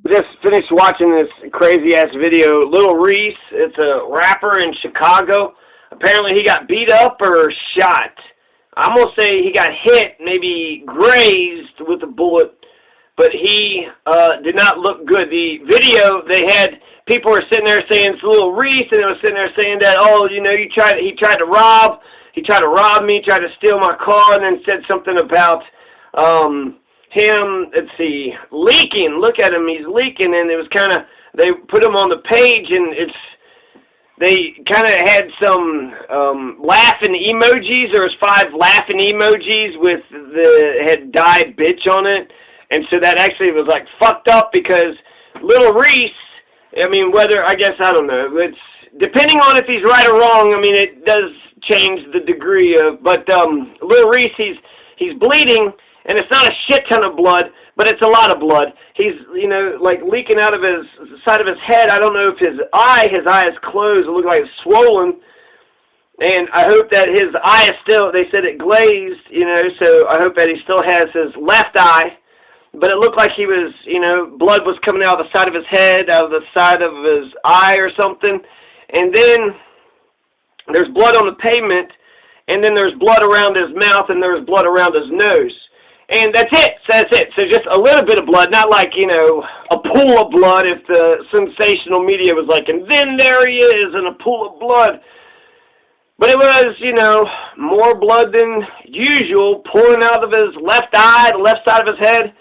Just finished watching this crazy ass video. Little Reese, it's a rapper in Chicago. Apparently he got beat up or shot. I'm gonna say he got hit, maybe grazed with a bullet, but he did not look good. The video, they had people were sitting there saying it's Little Reese, and they were sitting there saying that, oh, you know, he tried to rob me, tried to steal my car, and then said something about him, let's see, leaking. Look at him, he's leaking. And it was kind of, they put him on the page, and they kind of had some laughing emojis. There was 5 laughing emojis with had die bitch on it. And so that actually was like fucked up, because Little Reese, I mean, whether, I guess, I don't know, it's depending on if he's right or wrong. I mean, it does change the degree of, but Little Reese, he's bleeding. And it's not a shit ton of blood, but it's a lot of blood. He's, you know, like leaking out of his side of his head. I don't know if his eye is closed. It looked like it's swollen. And I hope that his eye is still, they said it glazed, you know, so I hope that he still has his left eye. But it looked like he was, you know, blood was coming out of the side of his head, out of the side of his eye or something. And then there's blood on the pavement, and then there's blood around his mouth, and there's blood around his nose. And that's it. So just a little bit of blood, not like, you know, a pool of blood if the sensational media was like, and then there he is in a pool of blood. But it was, you know, more blood than usual pouring out of his left eye, the left side of his head.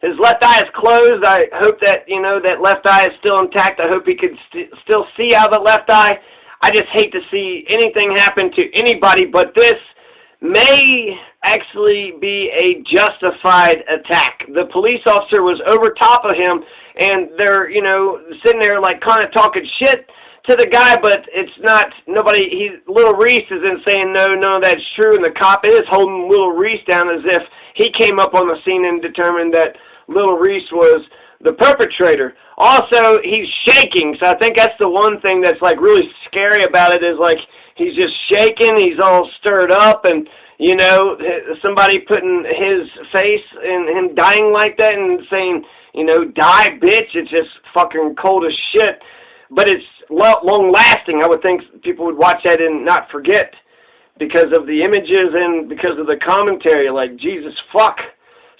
His left eye is closed. I hope that, you know, that left eye is still intact. I hope he could still see out of the left eye. I just hate to see anything happen to anybody, but this may actually be a justified attack. The police officer was over top of him, and they're, you know, sitting there like kind of talking shit to the guy, but it's not, Little Reese isn't saying no, that's true, and the cop is holding Little Reese down as if he came up on the scene and determined that Little Reese was the perpetrator. Also, he's shaking, so I think that's the one thing that's like really scary about it, is like he's just shaking, he's all stirred up, and you know, somebody putting his face and him dying like that and saying, you know, die bitch, it's just fucking cold as shit. But it's long lasting. I would think people would watch that and not forget because of the images and because of the commentary, like, Jesus fuck.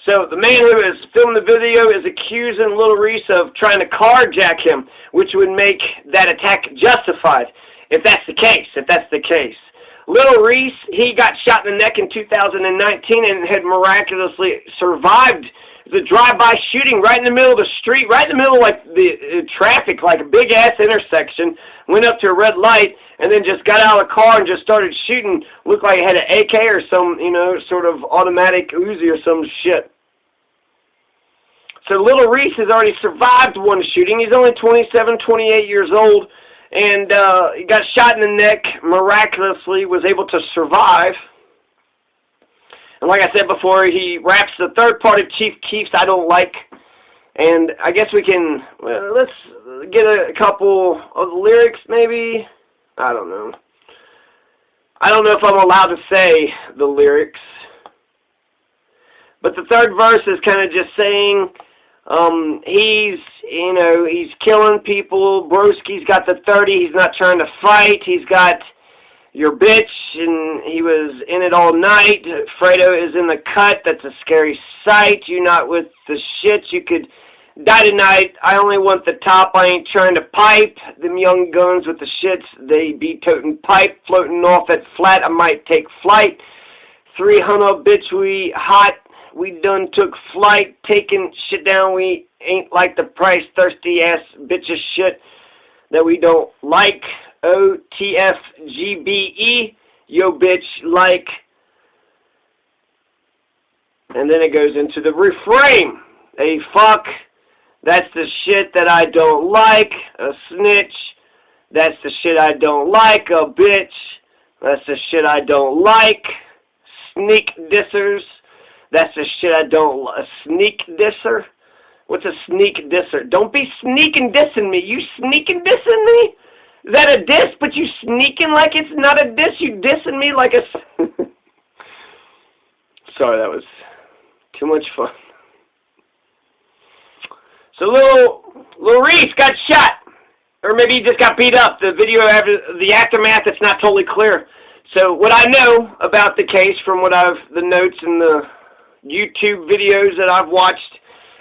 So the man who is filming the video is accusing Little Reese of trying to carjack him, which would make that attack justified, if that's the case. Little Reese, he got shot in the neck in 2019 and had miraculously survived the drive-by shooting right in the middle of the street, right in the middle of like the traffic, like a big-ass intersection, went up to a red light, and then just got out of the car and just started shooting. Looked like it had an AK or some, you know, sort of automatic Uzi or some shit. So Little Reese has already survived one shooting. He's only 27, 28 years old. And he got shot in the neck, miraculously was able to survive. And like I said before, he raps the third-party Chief Keefs I don't like. And I guess we can, well, let's get a couple of the lyrics, maybe. I don't know. I don't know if I'm allowed to say the lyrics. But the third verse is kind of just saying, he's killing people. Broski's got the 30. He's not trying to fight. He's got your bitch, and he was in it all night. Fredo is in the cut. That's a scary sight. You not with the shit. You could die tonight. I only want the top. I ain't trying to pipe. Them young guns with the shits, they be toting pipe, floating off at flat. I might take flight. 300 bitch, we hot. We done took flight, taking shit down. We ain't like the price, thirsty ass bitches shit that we don't like. OTFGBE, yo bitch like. And then it goes into the refrain. A fuck, that's the shit that I don't like. A snitch, that's the shit I don't like. A bitch, that's the shit I don't like. Sneak dissers. That's the shit I don't like. A sneak disser? What's a sneak disser? Don't be sneaking dissing me. You sneaking dissing me? Is that a diss, but you sneaking like it's not a diss? You dissing me like a... Sorry, that was too much fun. So Little Lil Reese got shot. Or maybe he just got beat up. The video, the aftermath, it's not totally clear. So what I know about the case from the notes and the YouTube videos that I've watched,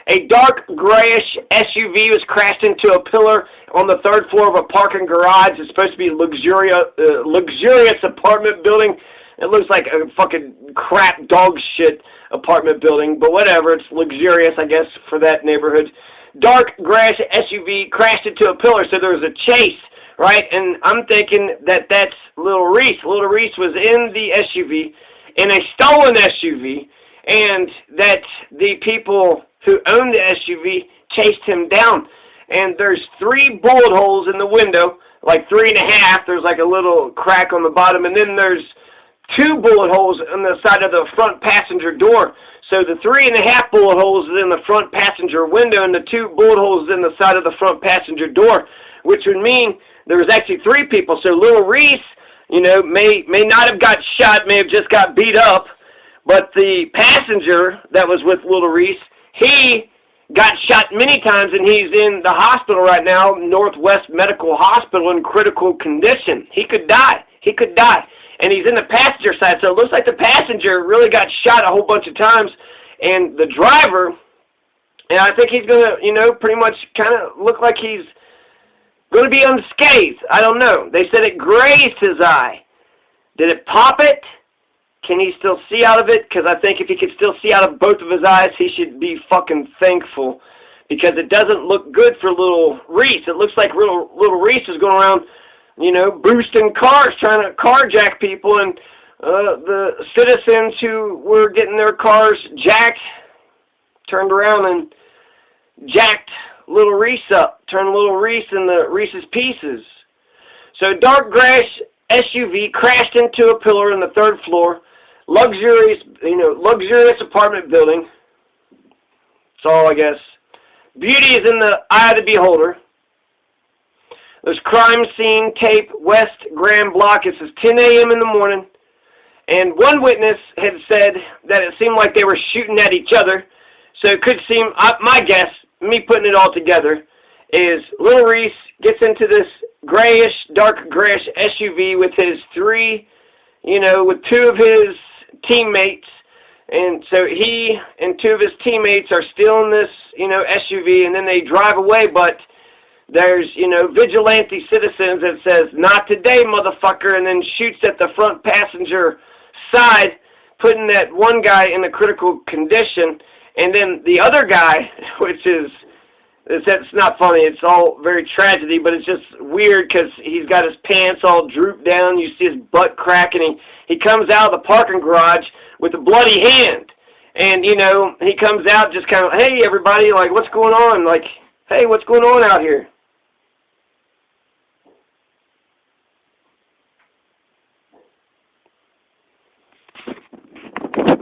a dark grayish SUV was crashed into a pillar on the 3rd floor of a parking garage. It's supposed to be a luxurious apartment building. It looks like a fucking crap dog shit apartment building, but whatever. It's luxurious, I guess, for that neighborhood. Dark grayish SUV crashed into a pillar, so there was a chase, right? And I'm thinking that that's Lil Reese. Lil Reese was in the SUV, in a stolen SUV, and that the people who owned the SUV chased him down. And there's 3 bullet holes in the window, like 3.5. There's like a little crack on the bottom, and then there's 2 bullet holes on the side of the front passenger door. So the 3.5 bullet holes is in the front passenger window, and the 2 bullet holes is in the side of the front passenger door, which would mean there was actually 3 people. So Lil Reese, you know, may not have got shot, may have just got beat up, but the passenger that was with Lil Reese, he got shot many times, and he's in the hospital right now, Northwest Medical Hospital, in critical condition. He could die. He could die. And he's in the passenger side, so it looks like the passenger really got shot a whole bunch of times. And the driver, and I think he's going to, you know, pretty much kind of look like he's going to be unscathed. I don't know. They said it grazed his eye. Did it pop it? Can he still see out of it? Because I think if he could still see out of both of his eyes, he should be fucking thankful. Because it doesn't look good for Lil Reese. It looks like Lil Reese is going around, you know, boosting cars, trying to carjack people, and the citizens who were getting their cars jacked turned around and jacked Lil Reese up, turned Lil Reese into Reese's Pieces. So dark grayish SUV crashed into a pillar on the 3rd floor, luxurious apartment building. That's all, I guess. Beauty is in the eye of the beholder. There's crime scene tape, West Grand Block. It says 10 a.m. in the morning. And one witness had said that it seemed like they were shooting at each other. So it could seem, my guess, me putting it all together, is Lil Reese gets into this grayish, dark grayish SUV with his 3, you know, with 2 of his teammates. And so he and 2 of his teammates are still in this, you know, SUV, and then they drive away, but there's, you know, vigilante citizens that says, "Not today, motherfucker," and then shoots at the front passenger side, putting that one guy in a critical condition. And then the other guy, which is, it's not funny, it's all very tragedy, but it's just weird because he's got his pants all drooped down, you see his butt crack, and he comes out of the parking garage with a bloody hand. And, you know, he comes out just kind of, "Hey, everybody, like, what's going on? Like, hey, what's going on out here?"